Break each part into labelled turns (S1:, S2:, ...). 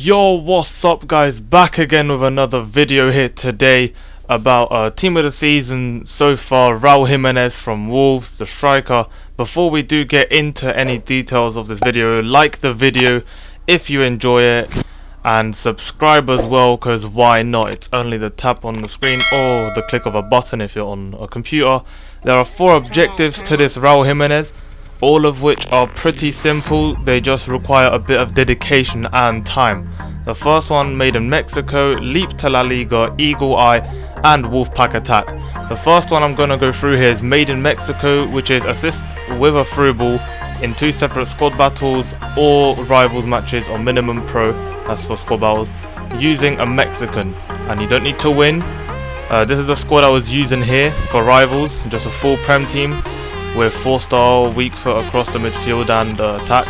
S1: Yo, what's up guys, back again with another video here today about team of the season so far, Raul Jimenez from Wolves, the striker. Before we do get into any details of this video, like the video if you enjoy it and subscribe as well, because why not? It's only the tap on the screen or the click of a button if you're on a computer. There are 4 objectives to this Raul Jimenez, all of which are pretty simple. They just require a bit of dedication and time. The first one, made in Mexico, leap to La Liga, eagle eye and Wolfpack attack. The first one I'm going to go through here is made in Mexico, which is assist with a through ball in 2 separate squad battles or rivals matches or minimum pro, that's for squad battles, using a Mexican. And you don't need to win. This is the squad I was using here for rivals, just a full Prem team with 4-star weak foot across the midfield and attack.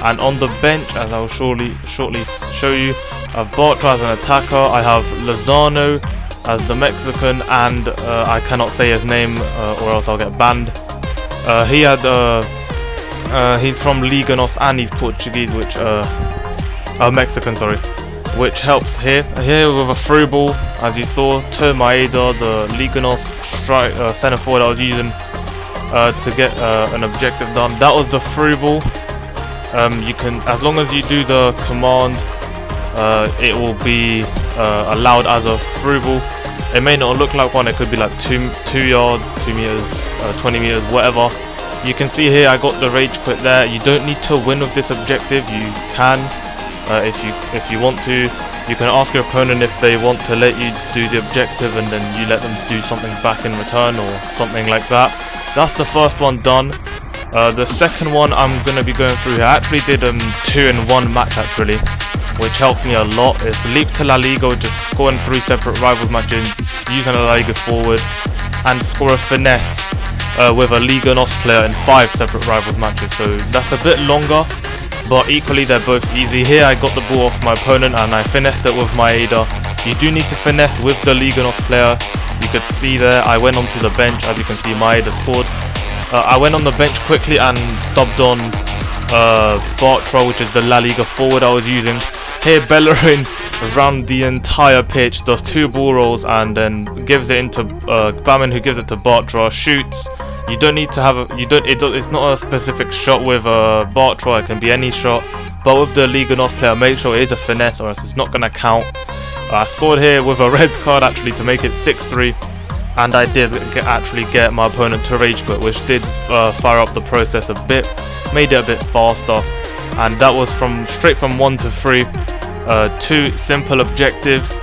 S1: And on the bench, as I will shortly show you, I have Bartra as an attacker, I have Lozano as the Mexican, and I cannot say his name or else I'll get banned. He's from Liga NOS and he's Portuguese, which Mexican, sorry, which helps here. Here with a through ball, as you saw, to Maeda, the Liga NOS centre forward I was using to get an objective done. That was the through ball. You can, as long as you do the command, it will be allowed as a through ball. It may not look like one, it could be like 2 yards, 2 meters, 20 meters, whatever. You can see here I got the rage quit there. You don't need to win with this objective. You can, if you want to. You can ask your opponent if they want to let you do the objective, and then you let them do something back in return or something like that. That's the first one done. The second one I'm going to be going through here, I actually did 2 in 1 match actually, which helped me a lot. It's leap to La Liga, which is scoring 3 separate rivals matches using a La Liga forward, and score a finesse with a Liga NOS player in 5 separate rivals matches. So that's a bit longer, but equally they're both easy. Here I got the ball off my opponent and I finessed it with Maeda. You do need to finesse with the Liga NOS player. You could see there I went onto the bench, as you can see Maeda scored. I went on the bench quickly and subbed on Bartra, which is the La Liga forward I was using. Here Bellerin around the entire pitch, does 2 ball rolls and then gives it into Bamin, who gives it to Bartra, shoots. You don't need to have it's not a specific shot with Bartra, it can be any shot. But with the Liga NOS player, make sure it is a finesse or else it's not going to count. I scored here with a red card actually to make it 6-3. And I did actually get my opponent to rage quit, which did fire up the process a bit, made it a bit faster. And that was straight from 1 to 3. 2 simple objectives.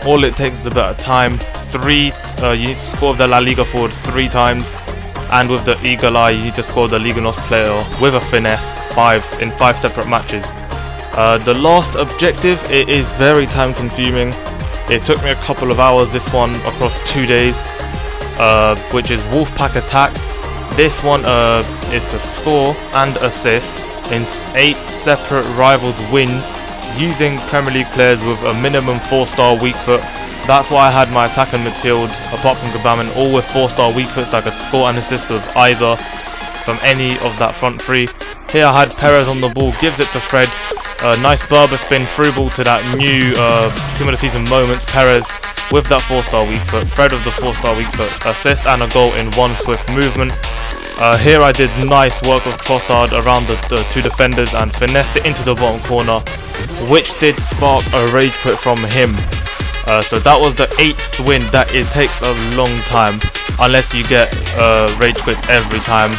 S1: All it takes is a bit of time. 3, you need to score with the La Liga forward 3 times, and with the eagle eye you need to score the Liga NOS player with a finesse 5 in 5 separate matches. The last objective, it is very time consuming. It took me a couple of hours, this one, across 2 days, which is Wolfpack attack. This one is to score and assist in 8 separate rivals wins using Premier League players with a minimum 4-star weak foot. That's why I had my attack and midfield, apart from Gabamin, all with 4-star weak foot, so I could score and assist with either from any of that front 3. Here I had Perez on the ball, gives it to Fred. Nice Berber spin through ball to that new team of the season Moments. Perez with that 4-star weak foot, Fred with the 4-star weak foot assist and a goal in 1 swift movement. Here I did nice work with Trossard around the 2 defenders and finessed it into the bottom corner, which did spark a rage quit from him. So that was the 8th win. That it takes a long time unless you get rage quits every time.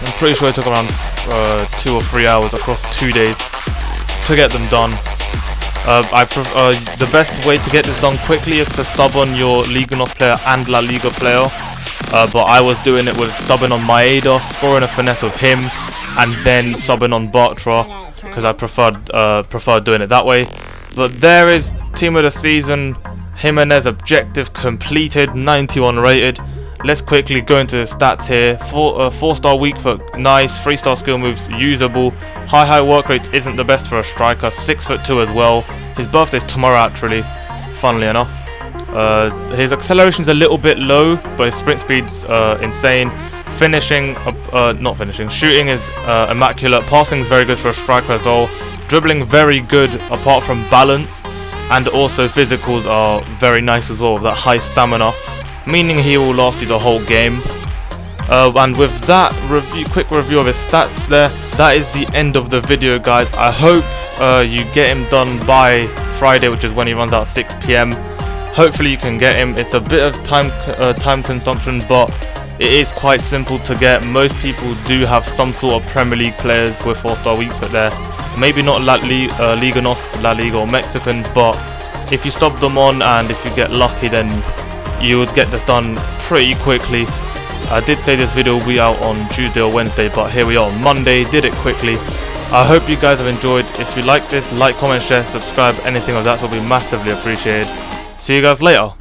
S1: I'm pretty sure it took around 2 or 3 hours across 2 days to get them done. The best way to get this done quickly is to sub on your Liga NOS player and La Liga player. But I was doing it with subbing on Maeda, scoring a finesse with him, and then subbing on Bartra, because I preferred doing it that way. But there is team of the season Jimenez objective completed, 91 rated. Let's quickly go into the stats here. 4-star weak foot, nice. 3-star skill moves, usable. High work rate isn't the best for a striker. 6'2" as well. His birthday's tomorrow actually, funnily enough. His acceleration's a little bit low, but his sprint speed's insane. Shooting is immaculate. Passing's very good for a striker as well. Dribbling very good apart from balance, and also physicals are very nice as well with that high stamina, meaning he will last you the whole game. And with that quick review of his stats there, that is the end of the video, guys. I hope you get him done by Friday, which is when he runs out 6 PM. Hopefully you can get him. It's a bit of time consumption, but it is quite simple to get. Most people do have some sort of Premier League players with 4-star weak foot there. Maybe not Liga NOS, La Liga or Mexicans, but if you sub them on and if you get lucky, then you would get this done pretty quickly. I did say this video will be out on Tuesday or Wednesday, but here we are on Monday, did it quickly. I hope you guys have enjoyed. If you like this, like, comment, share, subscribe, anything of that will be massively appreciated. See you guys later.